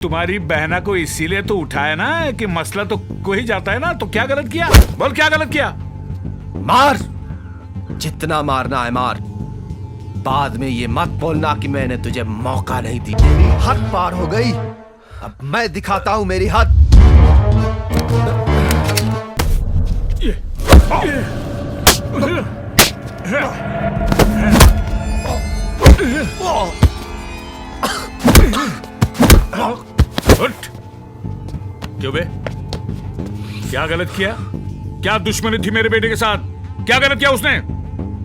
तुम्हारी बहना को इसीलिए तो उठाया ना कि मसला तो कोई जाता है ना। तो क्या गलत किया? बोल क्या गलत किया? मार, जितना मारना है मार। बाद में ये मत बोलना कि मैंने तुझे मौका नहीं दी। मेरी हद पार हो गई, अब मैं दिखाता हूं मेरी हद। उठ। क्यों बे? क्या गलत किया? क्या दुश्मनी थी मेरे बेटे के साथ? क्या गलत किया उसने?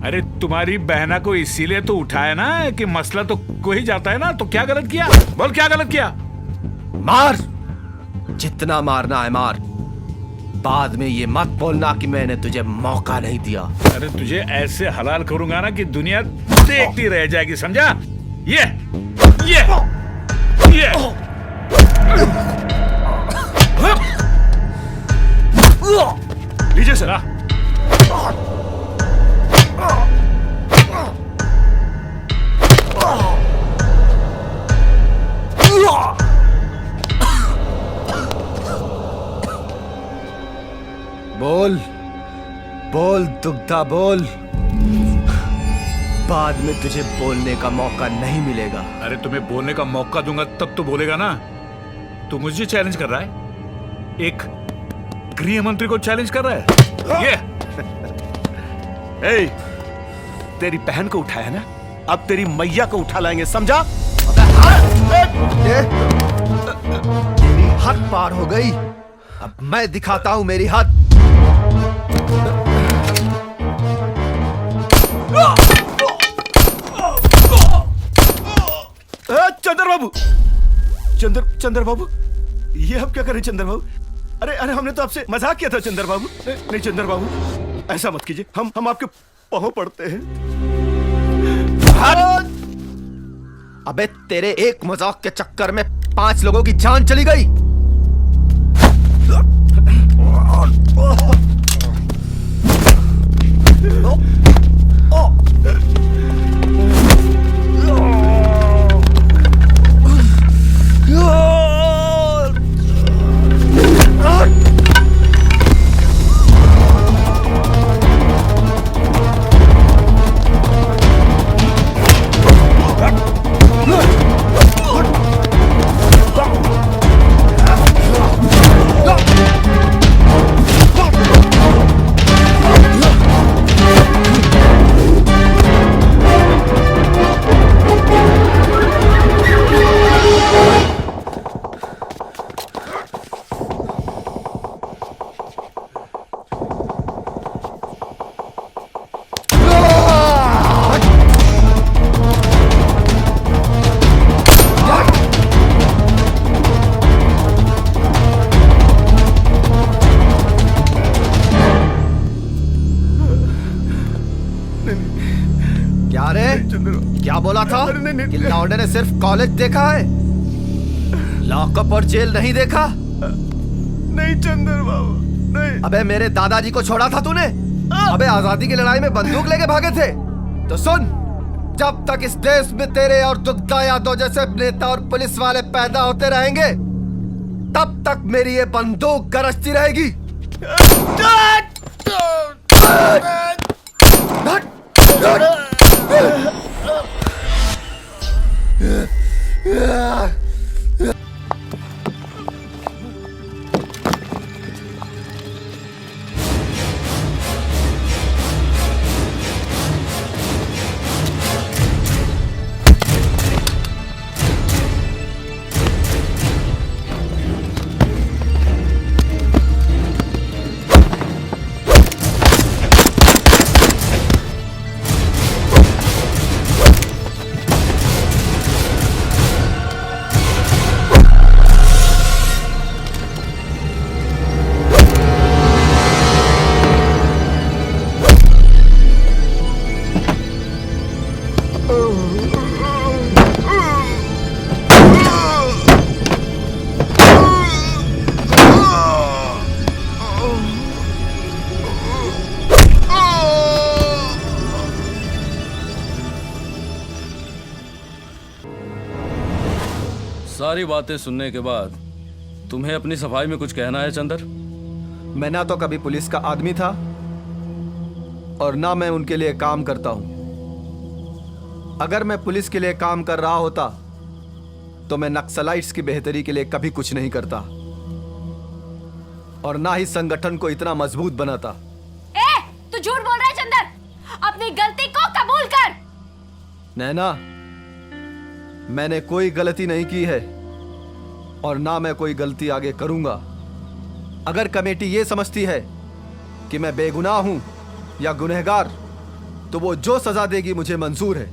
अरे तुम्हारी बहना को इसीलिए तो उठाया ना कि मसला तो कोई जाता है ना। तो क्या गलत किया? बोल क्या गलत किया? मार, जितना मारना है मार। बाद में ये मत बोलना कि मैंने तुझे मौका नहीं दिया। अरे तुझे ऐसे हलाल करूंगा ना कि दुनिया देखती रह जाएगी, समझा? ये लीजिए सर। बोल बोल दुग्धा बोल, बाद में तुझे बोलने का मौका नहीं मिलेगा। अरे तुम्हें बोलने का मौका दूंगा तब तो बोलेगा ना। तू मुझे चैलेंज कर रहा है? एक गृह मंत्री को चैलेंज कर रहा है ये? ए, तेरी बहन को उठाया ना, अब तेरी मैया को उठा लाएंगे, समझा? मेरी हद पार हो गई, अब मैं दिखाता हूं मेरी हद। चंद्र बाबू, चंद्र बाबू, ये आप क्या कर रहे हैं चंद्र बाबू? अरे हमने तो आपसे मजाक किया था चंद्र बाबू। नहीं चंद्र बाबू, ऐसा मत कीजिए, हम आपके पांव पड़ते हैं। अबे तेरे एक मजाक के चक्कर में 5 लोगों की जान चली गई। क्या रे? क्या बोला था कि लौंडे ने सिर्फ कॉलेज देखा है, लॉकअप और जेल नहीं देखा? नहीं चंद्र बाबू, नहीं। अबे मेरे दादाजी को छोड़ा था तूने? अबे आजादी की लड़ाई में बंदूक लेके भागे थे। तो सुन, जब तक इस देश में तेरे और दुग्धा यादव जैसे नेता और पुलिस वाले पैदा होते रहेंगे, तब तक मेरी ये बंदूक गरजती रहेगी। सारी बातें सुनने के बाद तुम्हें अपनी सफाई में कुछ कहना है चंदर? मैं ना तो कभी पुलिस का आदमी था और ना मैं उनके लिए काम करता हूं। अगर मैं पुलिस के लिए काम कर रहा होता तो मैं नक्सलाइट्स की बेहतरी के लिए कभी कुछ नहीं करता और ना ही संगठन को इतना मजबूत बनाता। तू झूठ बोल रहा है चंदर, अपनी गलती को कबूल कर। नैना, मैंने कोई गलती नहीं की है और ना मैं कोई गलती आगे करूंगा। अगर कमेटी ये समझती है कि मैं बेगुनाह हूं या गुनहगार तो वो जो सजा देगी मुझे मंजूर है।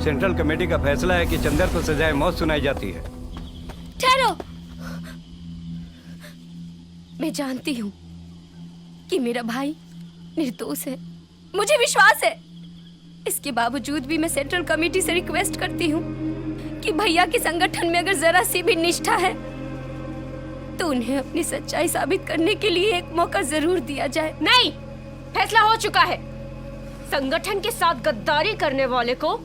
सेंट्रल कमेटी का फैसला है कि चंदर को सजाए मौत सुनाई जाती है। ठहरो, मैं जानती हूं कि मेरा भाई निर्दोष है, मुझे विश्वास है। इसके बावजूद भी मैं सेंट्रल कमेटी से रिक्वेस्ट करती हूँ कि भैया के संगठन में अगर जरा सी भी निष्ठा है तो उन्हें अपनी सच्चाई साबित करने के लिए एक मौका जरूर दिया जाए। नहीं, फैसला हो चुका है। संगठन के साथ गद्दारी करने वाले को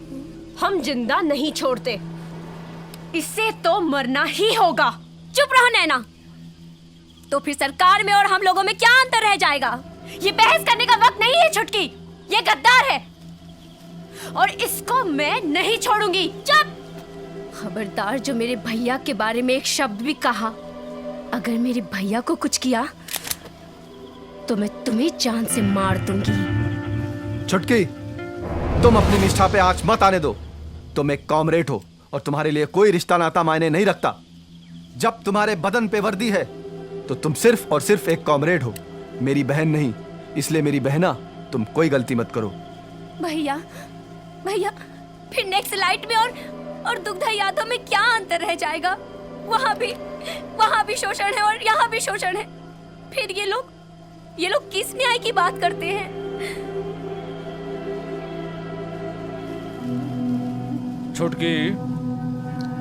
हम जिंदा नहीं छोड़ते, इससे तो मरना ही होगा। चुप रहो नैना। तो फिर सरकार में और हम लोगों में क्या अंतर रह जाएगा? ये बहस करने का वक्त नहीं है छुटकी, ये गद्दार है और इसको मैं नहीं छोड़ूंगी। चुप! खबरदार जो मेरे भैया के बारे में एक शब्द भी कहा, अगर मेरे भैया को कुछ किया तो मैं तुम्हें जान से मार दूंगी। छुटकी, तुम अपनी निष्ठा पे आंच मत आने दो। तुम एक कॉमरेड हो और तुम्हारे लिए कोई रिश्ता नाता मायने नहीं रखता। जब तुम्हारे बदन पे वर्दी है तो तुम सिर्फ और सिर्फ एक कॉमरेड हो, मेरी बहन नहीं। इसलिए मेरी बहना, तुम कोई गलती मत करो। भैया, भैया, फिर नेक्स्ट लाइट में और दुग्धा यादव में क्या अंतर रह जाएगा? वहाँ भी शोषण है और यहाँ भी शोषण है। फिर ये लोग किस न्याय की बात करते हैं? छुटकी,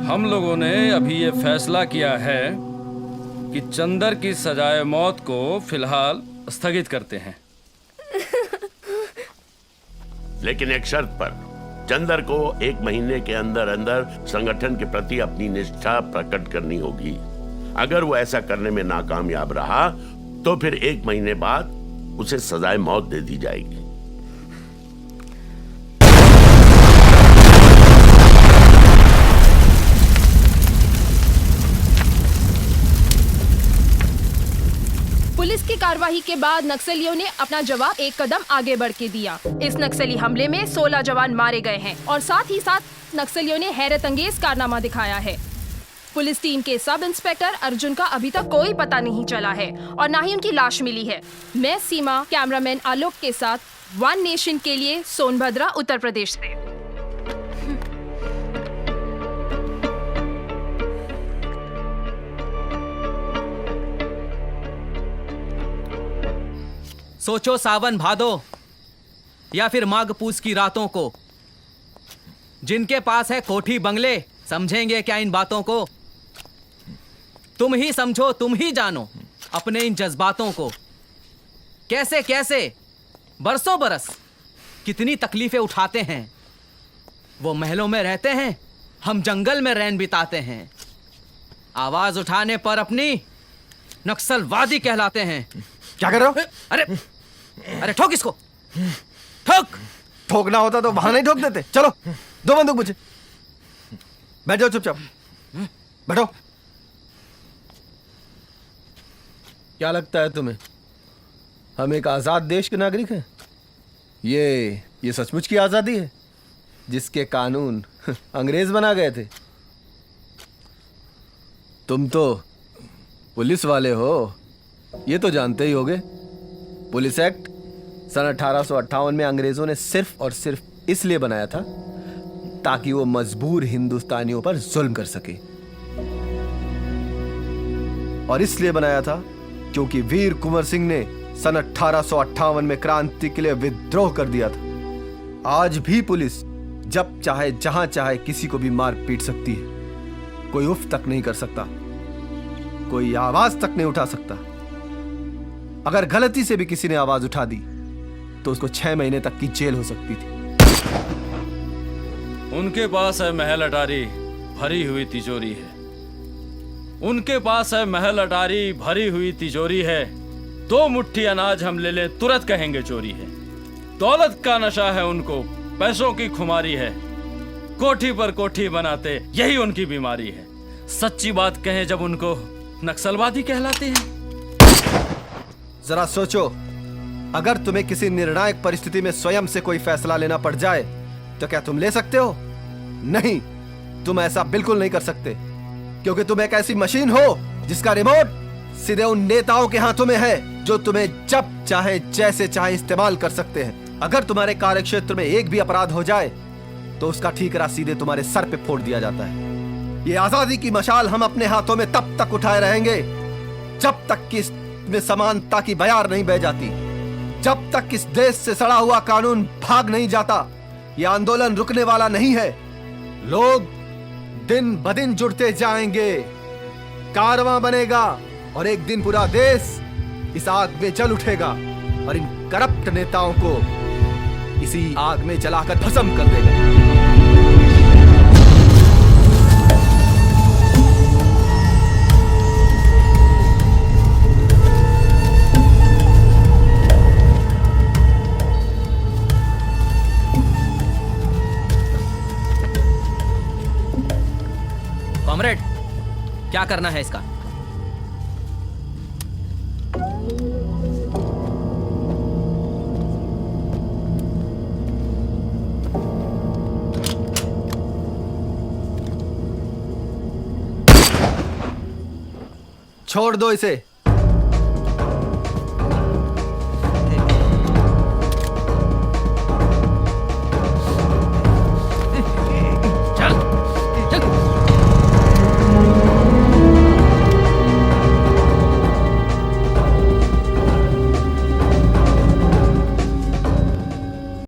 हम लोगों ने अभी ये फैसला किया है कि चंदर की सजाए मौत को फिलहाल स्थगित करते हैं। लेकिन एक शर्त पर, चंदर को 1 महीने के अंदर अंदर संगठन के प्रति अपनी निष्ठा प्रकट करनी होगी। अगर वो ऐसा करने में नाकामयाब रहा तो फिर 1 महीने बाद उसे सजाए मौत दे दी जाएगी। पुलिस की कार्रवाई के बाद नक्सलियों ने अपना जवाब एक कदम आगे बढ़ के दिया। इस नक्सली हमले में 16 जवान मारे गए हैं और साथ ही साथ नक्सलियों ने हैरत अंगेज कारनामा दिखाया है। पुलिस टीम के सब इंस्पेक्टर अर्जुन का अभी तक कोई पता नहीं चला है और ना ही उनकी लाश मिली है। मैं सीमा, कैमरामैन आलोक के साथ वन नेशन के लिए सोनभद्रा, उत्तर प्रदेश से। सोचो सावन भादो या फिर माघ पूस की रातों को। जिनके पास है कोठी बंगले समझेंगे क्या इन बातों को? तुम ही समझो, तुम ही जानो अपने इन जज्बातों को। कैसे कैसे बरसों बरस कितनी तकलीफें उठाते हैं। वो महलों में रहते हैं, हम जंगल में रैन बिताते हैं। आवाज उठाने पर अपनी नक्सलवादी कहलाते हैं। क्या कर रहे हो? अरे ठोक इसको, ठोक। ठोकना होता तो वहां नहीं ठोक देते। चलो, दो बंदूक मुझे। बैठ जाओ चुपचाप, बैठो। क्या लगता है तुम्हें हम एक आजाद देश के नागरिक हैं? ये सचमुच की आजादी है जिसके कानून अंग्रेज बना गए थे? तुम तो पुलिस वाले हो, ये तो जानते ही होगे। पुलिस एक्ट सन 1858 में अंग्रेजों ने सिर्फ और सिर्फ इसलिए बनाया था ताकि वो मजबूर हिंदुस्तानियों पर जुल्म कर सके। और इसलिए बनाया था क्योंकि वीर कुंवर सिंह ने सन 1858 में क्रांति के लिए विद्रोह कर दिया था। आज भी पुलिस जब चाहे जहां चाहे किसी को भी मार पीट सकती है। कोई उफ तक नहीं कर सकता, कोई आवाज तक नहीं उठा सकता। अगर गलती से भी किसी ने आवाज उठा दी तो उसको 6 महीने तक की जेल हो सकती थी। उनके पास है महल अटारी भरी हुई तिजोरी है। उनके पास है महल अटारी भरी हुई तिजोरी है। 2 मुट्ठी अनाज हम ले लें तुरंत कहेंगे चोरी है। दौलत का नशा है उनको, पैसों की खुमारी है। कोठी पर कोठी बनाते यही उनकी बीमारी है। सच्ची बात कहें जब उनको नक्सलवादी कहलाते हैं। जरा सोचो, अगर तुम्हें किसी निर्णायक परिस्थिति में स्वयं से कोई फैसला लेना पड़ जाए तो क्या तुम ले सकते हो? नहीं, तुम ऐसा बिल्कुल नहीं कर सकते, क्योंकि तुम एक ऐसी मशीन हो जिसका रिमोट सीधे उन नेताओं के हाथों में है जो तुम्हें जब चाहे जैसे चाहे इस्तेमाल कर सकते हैं। अगर तुम्हारे कार्यक्षेत्र में एक भी अपराध हो जाए तो उसका ठीकरा सीधे तुम्हारे सर पे फोड़ दिया जाता है। ये आजादी की मशाल हम अपने हाथों में तब तक उठाए रहेंगे जब तक कि इसमें समानता की बयार नहीं बह जाती, जब तक इस देश से सड़ा हुआ कानून भाग नहीं जाता। ये आंदोलन रुकने वाला नहीं है। लोग दिन ब दिन जुड़ते जाएंगे, कारवां बनेगा और एक दिन पूरा देश इस आग में जल उठेगा और इन करप्ट नेताओं को इसी आग में जलाकर भस्म कर देगा। कॉमरेड, क्या करना है इसका? छोड़ दो इसे।